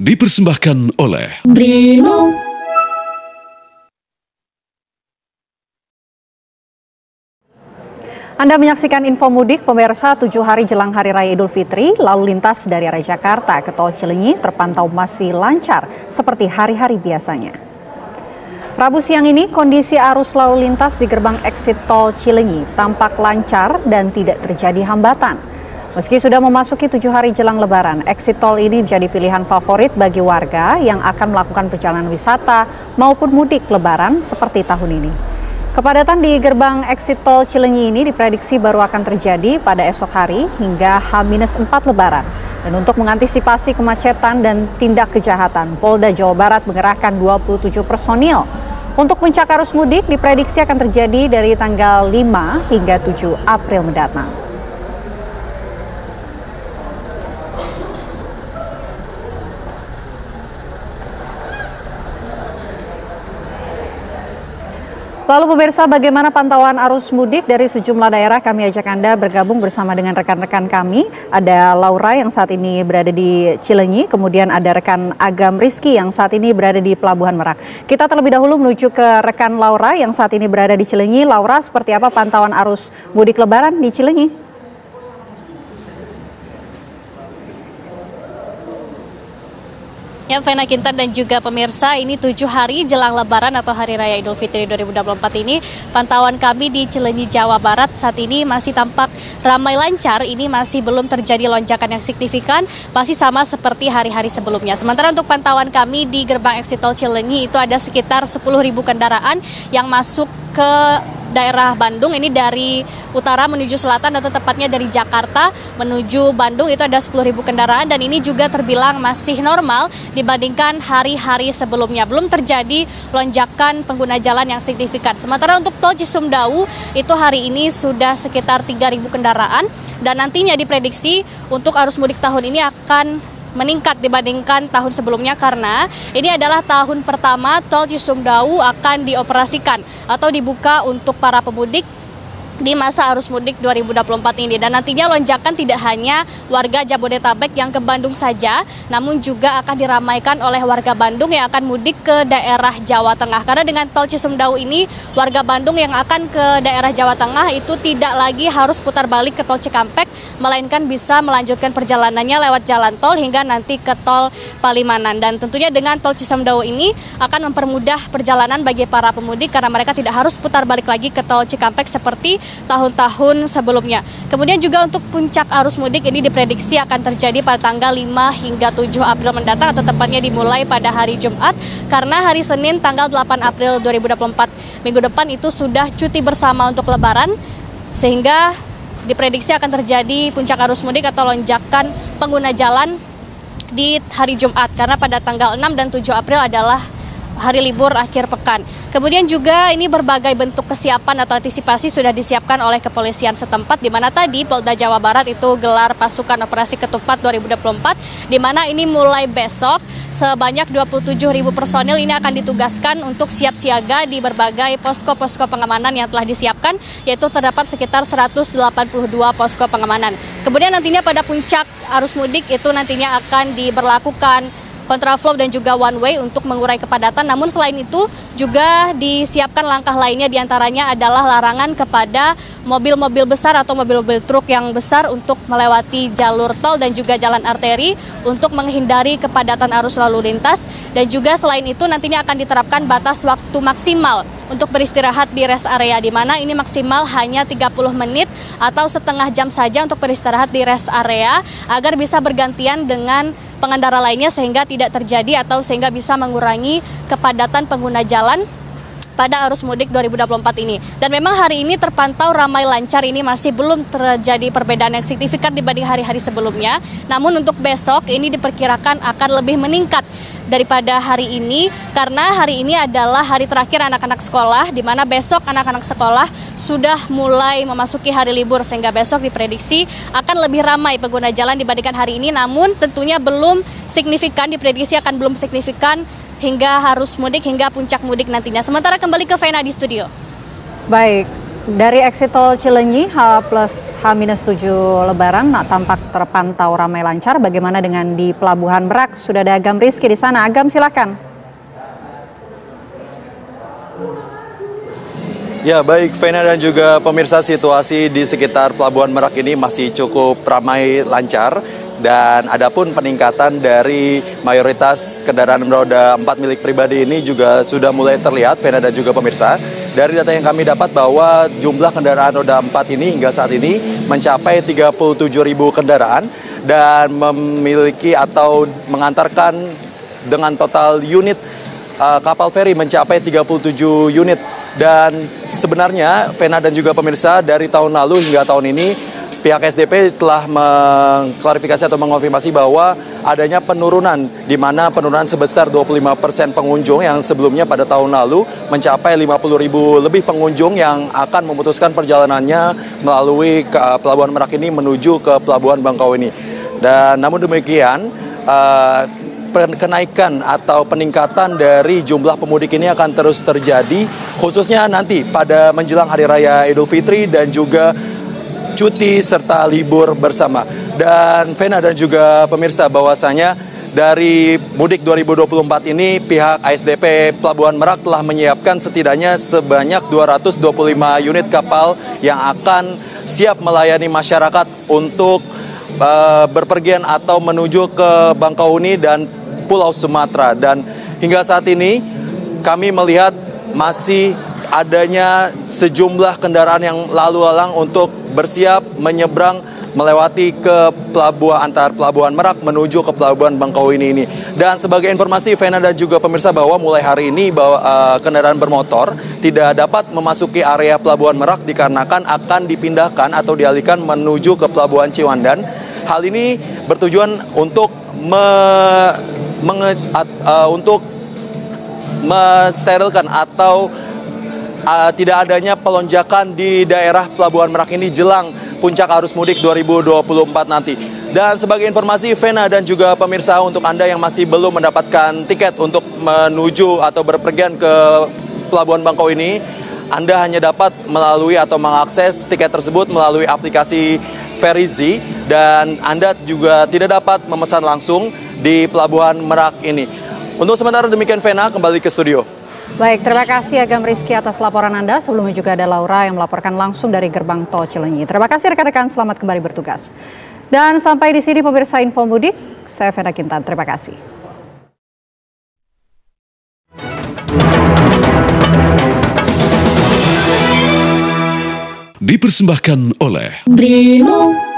dipersembahkan oleh Brimo. Anda menyaksikan Info Mudik, pemirsa. 7 hari jelang Hari Raya Idul Fitri, lalu lintas dari arah Jakarta ke Tol Cileunyi terpantau masih lancar seperti hari-hari biasanya. Rabu siang ini, kondisi arus lalu lintas di gerbang exit Tol Cileunyi tampak lancar dan tidak terjadi hambatan. Meski sudah memasuki 7 hari jelang Lebaran, exit tol ini menjadi pilihan favorit bagi warga yang akan melakukan perjalanan wisata maupun mudik Lebaran seperti tahun ini. Kepadatan di gerbang exit tol Cileunyi ini diprediksi baru akan terjadi pada esok hari hingga H-4 Lebaran. Dan untuk mengantisipasi kemacetan dan tindak kejahatan, Polda Jawa Barat mengerahkan 27 personil. Untuk puncak arus mudik diprediksi akan terjadi dari tanggal 5 hingga 7 April mendatang. Lalu pemirsa, bagaimana pantauan arus mudik dari sejumlah daerah? Kami ajak Anda bergabung bersama dengan rekan-rekan kami. Ada Laura yang saat ini berada di Cileunyi, kemudian ada rekan Agam Rizky yang saat ini berada di Pelabuhan Merak. Kita terlebih dahulu menuju ke rekan Laura yang saat ini berada di Cileunyi. Laura, seperti apa pantauan arus mudik Lebaran di Cileunyi? Ya, Vena Kintan dan juga pemirsa, ini 7 hari jelang Lebaran atau Hari Raya Idul Fitri 2024 ini, pantauan kami di Cileunyi, Jawa Barat saat ini masih tampak ramai lancar. Ini masih belum terjadi lonjakan yang signifikan, masih sama seperti hari-hari sebelumnya. Sementara untuk pantauan kami di gerbang exit tol Cileunyi itu ada sekitar 10.000 kendaraan yang masuk ke daerah Bandung, ini dari utara menuju selatan atau tepatnya dari Jakarta menuju Bandung itu ada 10.000 kendaraan dan ini juga terbilang masih normal dibandingkan hari-hari sebelumnya. Belum terjadi lonjakan pengguna jalan yang signifikan. Sementara untuk tol Cisumdawu itu hari ini sudah sekitar 3.000 kendaraan dan nantinya diprediksi untuk arus mudik tahun ini akan meningkat dibandingkan tahun sebelumnya karena ini adalah tahun pertama tol Cisumdawu akan dioperasikan atau dibuka untuk para pemudik di masa arus mudik 2024 ini. Dan nantinya lonjakan tidak hanya warga Jabodetabek yang ke Bandung saja, namun juga akan diramaikan oleh warga Bandung yang akan mudik ke daerah Jawa Tengah. Karena dengan tol Cisumdawu ini, warga Bandung yang akan ke daerah Jawa Tengah itu tidak lagi harus putar balik ke tol Cikampek, melainkan bisa melanjutkan perjalanannya lewat jalan tol hingga nanti ke tol Palimanan. Dan tentunya dengan tol Cisumdawu ini akan mempermudah perjalanan bagi para pemudik karena mereka tidak harus putar balik lagi ke tol Cikampek seperti tahun-tahun sebelumnya. Kemudian juga untuk puncak arus mudik ini diprediksi akan terjadi pada tanggal 5 hingga 7 April mendatang atau tepatnya dimulai pada hari Jumat karena hari Senin tanggal 8 April 2024 minggu depan itu sudah cuti bersama untuk Lebaran sehingga diprediksi akan terjadi puncak arus mudik atau lonjakan pengguna jalan di hari Jumat karena pada tanggal 6 dan 7 April adalah hari libur akhir pekan. Kemudian juga ini berbagai bentuk kesiapan atau antisipasi sudah disiapkan oleh kepolisian setempat di mana tadi Polda Jawa Barat itu gelar pasukan operasi ketupat 2024 di mana ini mulai besok sebanyak 27.000 personil ini akan ditugaskan untuk siap siaga di berbagai posko-posko pengamanan yang telah disiapkan yaitu terdapat sekitar 182 posko pengamanan. Kemudian nantinya pada puncak arus mudik itu nantinya akan diberlakukan kontraflow dan juga one way untuk mengurai kepadatan. Namun selain itu juga disiapkan langkah lainnya diantaranya adalah larangan kepada mobil-mobil besar atau mobil-mobil truk yang besar untuk melewati jalur tol dan juga jalan arteri untuk menghindari kepadatan arus lalu lintas. Dan juga selain itu nantinya akan diterapkan batas waktu maksimal untuk beristirahat di rest area di mana ini maksimal hanya 30 menit atau setengah jam saja untuk beristirahat di rest area agar bisa bergantian dengan pengendara lainnya sehingga tidak terjadi atau sehingga bisa mengurangi kepadatan pengguna jalan pada arus mudik 2024 ini. Dan memang hari ini terpantau ramai lancar, ini masih belum terjadi perbedaan yang signifikan dibanding hari-hari sebelumnya. Namun untuk besok ini diperkirakan akan lebih meningkat daripada hari ini karena hari ini adalah hari terakhir anak-anak sekolah di mana besok anak-anak sekolah sudah mulai memasuki hari libur sehingga besok diprediksi akan lebih ramai pengguna jalan dibandingkan hari ini. Namun tentunya belum signifikan, diprediksi akan belum signifikan hingga harus mudik hingga puncak mudik nantinya. Sementara kembali ke Vena di studio. Baik, Dari exit tol Cileunyi H+H-7 Lebaran tampak terpantau ramai lancar. Bagaimana dengan di Pelabuhan Merak? Sudah ada Agam Rizky di sana. Agam, silakan. Ya, baik Vena dan juga pemirsa, situasi di sekitar Pelabuhan Merak ini masih cukup ramai lancar. Dan adapun peningkatan dari mayoritas kendaraan roda 4 milik pribadi ini juga sudah mulai terlihat, Vena dan juga pemirsa. Dari data yang kami dapat bahwa jumlah kendaraan roda 4 ini hingga saat ini mencapai 37.000 kendaraan dan memiliki atau mengantarkan dengan total unit kapal feri mencapai 37 unit. Dan sebenarnya Vena dan juga pemirsa, dari tahun lalu hingga tahun ini pihak SDP telah mengklarifikasi atau mengonfirmasi bahwa adanya penurunan, di mana penurunan sebesar 25% pengunjung yang sebelumnya pada tahun lalu mencapai 50.000 lebih pengunjung yang akan memutuskan perjalanannya melalui Pelabuhan Merak ini menuju ke Pelabuhan Bangkauheni. Dan namun demikian, kenaikan atau peningkatan dari jumlah pemudik ini akan terus terjadi, khususnya nanti pada menjelang Hari Raya Idul Fitri dan juga cuti serta libur bersama. Dan Vena dan juga pemirsa, bahwasanya dari mudik 2024 ini pihak ASDP Pelabuhan Merak telah menyiapkan setidaknya sebanyak 225 unit kapal yang akan siap melayani masyarakat untuk berpergian atau menuju ke Bangkauheni dan Pulau Sumatera. Dan hingga saat ini kami melihat masih adanya sejumlah kendaraan yang lalu lalang untuk bersiap menyeberang melewati ke antar Pelabuhan Merak menuju ke Pelabuhan Bangkauheni ini. Dan sebagai informasi Vena dan juga pemirsa, bahwa mulai hari ini kendaraan bermotor tidak dapat memasuki area Pelabuhan Merak dikarenakan akan dipindahkan atau dialihkan menuju ke Pelabuhan Ciwandan. Hal ini bertujuan untuk mensterilkan atau tidak adanya pelonjakan di daerah Pelabuhan Merak ini jelang puncak arus mudik 2024 nanti. Dan sebagai informasi Vena dan juga pemirsa, untuk Anda yang masih belum mendapatkan tiket untuk menuju atau berpergian ke Pelabuhan Bangkauheni, Anda hanya dapat melalui atau mengakses tiket tersebut melalui aplikasi Ferizi, dan Anda juga tidak dapat memesan langsung di Pelabuhan Merak ini. Untuk sementara demikian Vena, kembali ke studio. Baik, terima kasih Agam Rizky atas laporan Anda. Sebelumnya juga ada Laura yang melaporkan langsung dari gerbang tol Cileunyi. Terima kasih rekan-rekan, selamat kembali bertugas. Dan sampai di sini pemirsa Info Mudik, saya Vena Kintan, terima kasih. Dipersembahkan oleh Brimo.